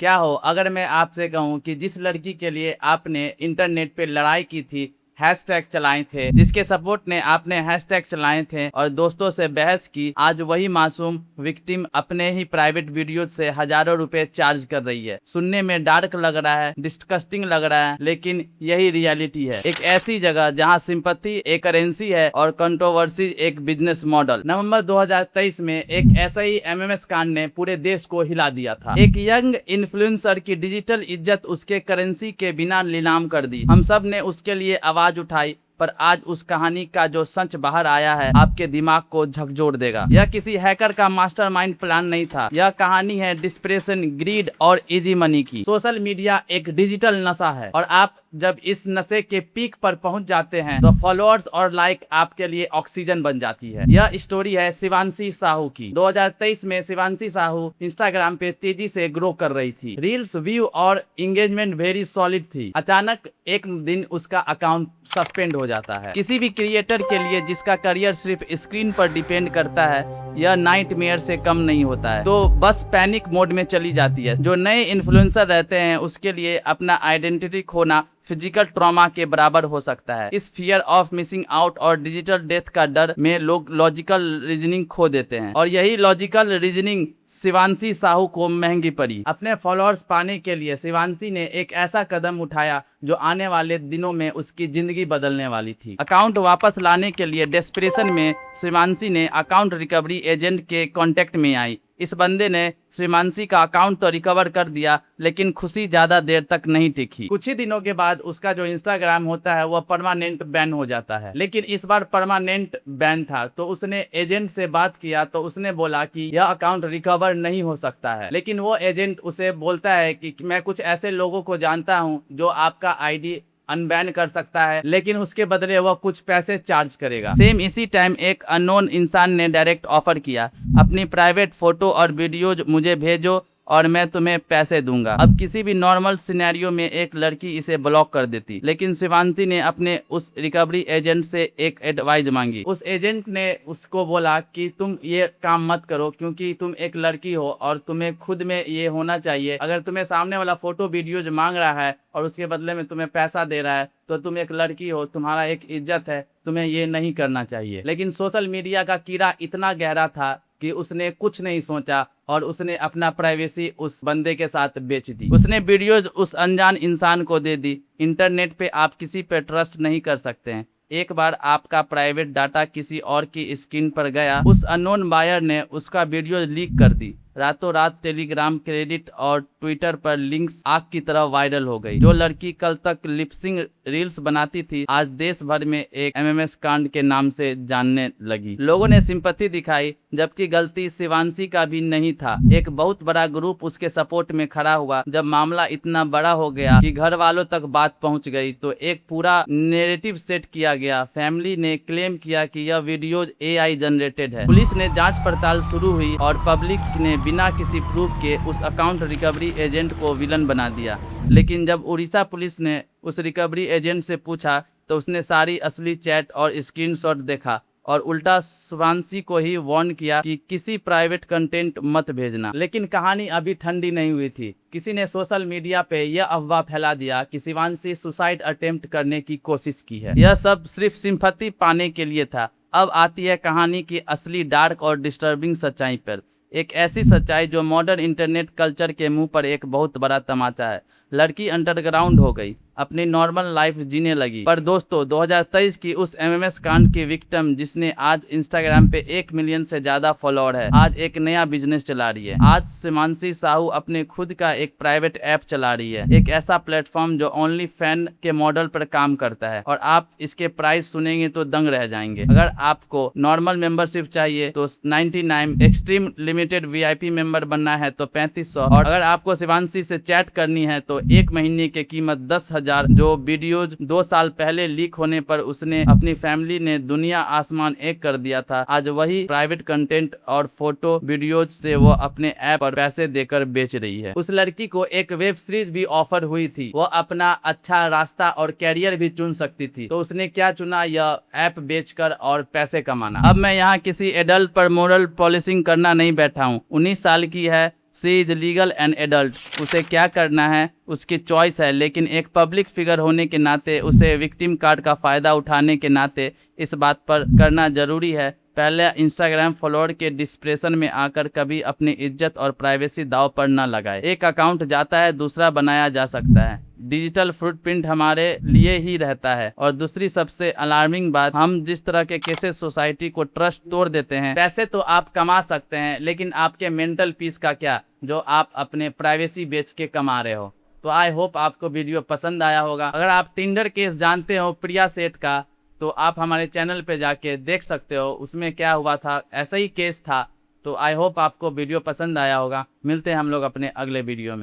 क्या हो अगर मैं आपसे कहूं कि जिस लड़की के लिए आपने इंटरनेट पे लड़ाई की थी, हैशटैग चलाए थे, जिसके सपोर्ट ने आपने हैशटैग चलाए थे और दोस्तों से बहस की, आज वही मासूम विक्टिम अपने ही प्राइवेट वीडियो से हजारों रुपए चार्ज कर रही है। सुनने में डार्क लग रहा है, डिस्कस्टिंग लग रहा है, लेकिन यही रियलिटी है। एक ऐसी जगह जहां सिंपैथी एक करेंसी है और कंट्रोवर्सी एक बिजनेस मॉडल। नवंबर 2023 में एक ऐसा ही एमएमएस कांड ने पूरे देश को हिला दिया था। एक यंग इन्फ्लुएंसर की डिजिटल इज्जत उसके करेंसी के बिना नीलाम कर दी। हम सब ने उसके लिए आवाज उठाई, पर आज उस कहानी का जो सच बाहर आया है आपके दिमाग को झकझोर देगा। यह किसी हैकर का मास्टरमाइंड प्लान नहीं था। यह कहानी है डिस्प्रेशन, ग्रीड और इजी मनी की। सोशल मीडिया एक डिजिटल नशा है और आप जब इस नशे के पीक पर पहुंच जाते हैं तो फॉलोअर्स और लाइक आपके लिए ऑक्सीजन बन जाती है। यह स्टोरी है शिवांशी साहू की। 2023 में शिवांशी साहू इंस्टाग्राम पे तेजी से ग्रो कर रही थी। रील्स, व्यू और एंगेजमेंट वेरी सॉलिड थी। अचानक एक दिन उसका अकाउंट सस्पेंड हो जाता है। किसी भी क्रिएटर के लिए जिसका करियर सिर्फ स्क्रीन पर डिपेंड करता है, यह नाइटमेयर से कम नहीं होता है। तो बस पैनिक मोड में चली जाती है। जो नए इन्फ्लुएंसर रहते हैं उसके लिए अपना आइडेंटिटी खोना फिजिकल ट्रॉमा के बराबर हो सकता है। इस फियर ऑफ मिसिंग आउट और डिजिटल डेथ का डर में लोग लॉजिकल रीजनिंग खो देते हैं और यही लॉजिकल रीजनिंग शिवांशी साहू को महंगी पड़ी। अपने फॉलोअर्स पाने के लिए शिवांशी ने एक ऐसा कदम उठाया जो आने वाले दिनों में उसकी जिंदगी बदलने वाली थी। अकाउंट वापस लाने के लिए डेस्परेशन में शिवांशी ने अकाउंट रिकवरी एजेंट के कांटेक्ट में आई। इस बंदे ने शिवांशी का अकाउंट तो रिकवर कर दिया, लेकिन खुशी ज्यादा देर तक नहीं टिकी। कुछ ही दिनों के बाद उसका जो इंस्टाग्राम होता है वह परमानेंट बैन हो जाता है। लेकिन इस बार परमानेंट बैन था तो उसने एजेंट से बात किया तो उसने बोला कि यह अकाउंट रिकवर नहीं हो सकता है। लेकिन वो एजेंट उसे बोलता है कि मैं कुछ ऐसे लोगों को जानता हूँ जो आपका आईडी अनबैन कर सकता है, लेकिन उसके बदले वह कुछ पैसे चार्ज करेगा। सेम इसी टाइम एक अननोन इंसान ने डायरेक्ट ऑफर किया, अपनी प्राइवेट फोटो और वीडियो मुझे भेजो और मैं तुम्हें पैसे दूंगा। अब किसी भी नॉर्मल सिनेरियो में एक लड़की इसे ब्लॉक कर देती, लेकिन शिवांशी ने अपने उस रिकवरी एजेंट से एक एडवाइस मांगी। उस एजेंट ने उसको बोला कि तुम ये काम मत करो क्योंकि तुम एक लड़की हो और तुम्हें खुद में ये होना चाहिए। अगर तुम्हें सामने वाला फोटो वीडियोज मांग रहा है और उसके बदले में तुम्हें पैसा दे रहा है तो तुम एक लड़की हो, तुम्हारा एक इज्जत है, तुम्हें ये नहीं करना चाहिए। लेकिन सोशल मीडिया का कीड़ा इतना गहरा था कि उसने कुछ नहीं सोचा और उसने अपना प्राइवेसी उस बंदे के साथ बेच दी। उसने वीडियोज उस अनजान इंसान को दे दी। इंटरनेट पे आप किसी पे ट्रस्ट नहीं कर सकते हैं। एक बार आपका प्राइवेट डाटा किसी और की स्क्रीन पर गया, उस अननोन बायर ने उसका वीडियो लीक कर दी। रातों रात टेलीग्राम, क्रेडिट और ट्विटर पर लिंक्स आग की तरह वायरल हो गई। जो लड़की कल तक लिपसिंग रील्स बनाती थी आज देश भर में एक एमएमएस कांड के नाम से जानने लगी। लोगों ने सिंपैथी दिखाई, जबकि गलती शिवांशी का भी नहीं था। एक बहुत बड़ा ग्रुप उसके सपोर्ट में खड़ा हुआ। जब मामला इतना बड़ा हो गया कि घर वालों तक बात पहुंच गई तो एक पूरा नैरेटिव सेट किया गया। फैमिली ने क्लेम किया कि यह वीडियो एआई जनरेटेड है। पुलिस ने जांच पड़ताल शुरू हुई और पब्लिक ने बिना किसी प्रूफ के उस अकाउंट रिकवरी एजेंट को विलन बना दिया। लेकिन जब उड़ीसा पुलिस ने उस रिकवरी एजेंट से पूछा तो उसने सारी असली चैट और स्क्रीनशॉट देखा और उल्टा शिवांशी को ही वार्न किया कि किसी प्राइवेट कंटेंट मत भेजना। लेकिन कहानी अभी ठंडी नहीं हुई थी। किसी ने सोशल मीडिया पे यह अफवाह फैला दिया कि शिवांशी सुसाइड अटेम्प्ट करने की कोशिश की है। यह सब सिर्फ सिंपैथी पाने के लिए था। अब आती है कहानी की असली डार्क और डिस्टर्बिंग सच्चाई पर। एक ऐसी सच्चाई जो मॉडर्न इंटरनेट कल्चर के मुंह पर एक बहुत बड़ा तमाचा है। लड़की अंडरग्राउंड हो गई, अपनी नॉर्मल लाइफ जीने लगी। पर दोस्तों, 2023 की उस एमएमएस कांड की विक्टिम जिसने आज इंस्टाग्राम पे 1 मिलियन से ज्यादा फॉलोअर है, आज एक नया बिजनेस चला रही है। आज शिवांशी साहू अपने खुद का एक प्राइवेट ऐप चला रही है, एक ऐसा प्लेटफॉर्म जो ओनली फैन के मॉडल पर काम करता है। और आप इसके प्राइस सुनेंगे तो दंग रह जाएंगे। अगर आपको नॉर्मल मेंबरशिप चाहिए तो 99, एक्सट्रीम लिमिटेड वीआईपी मेंबर बनना है तो 3500 और अगर आपको शिवांशी से चैट करनी है तो 1 महीने की कीमत 10,000। जो वीडियोज 2 साल पहले लीक होने पर उसने अपनी फैमिली ने दुनिया आसमान एक कर दिया था, आज वही प्राइवेट कंटेंट और फोटो वीडियोज से वो अपने ऐप पर पैसे देकर बेच रही है। उस लड़की को एक वेब सीरीज भी ऑफर हुई थी। वो अपना अच्छा रास्ता और कैरियर भी चुन सकती थी, तो उसने क्या चुना? यह ऐप बेचकर और पैसे कमाना। अब मैं यहाँ किसी एडल्ट पर मोरल पॉलिसिंग करना नहीं बैठा हूँ। 19 साल की है, she is legal and adult, उसे क्या करना है उसकी चॉइस है, लेकिन एक पब्लिक फिगर होने के नाते उसे विक्टिम कार्ड का फ़ायदा उठाने के नाते इस बात पर करना ज़रूरी है। पहले इंस्टाग्राम फॉलोअर के डिस्प्रेशन में आकर कभी अपनी इज्जत और प्राइवेसी दांव पर न लगाए। एक अकाउंट जाता है, दूसरा बनाया जा सकता है। डिजिटल फुटप्रिंट हमारे लिए ही रहता है। और दूसरी सबसे अलार्मिंग बात, हम जिस तरह के केसेस सोसाइटी को ट्रस्ट तोड़ देते हैं। पैसे तो आप कमा सकते हैं, लेकिन आपके मेंटल पीस का क्या, जो आप अपने प्राइवेसी बेच के कमा रहे हो। तो आई होप आपको वीडियो पसंद आया होगा। अगर आप टिंडर केस जानते हो प्रिया सेठ का, तो आप हमारे चैनल पे जाके देख सकते हो, उसमें क्या हुआ था, ऐसा ही केस था। तो आई होप आपको वीडियो पसंद आया होगा। मिलते हैं हम लोग अपने अगले वीडियो में।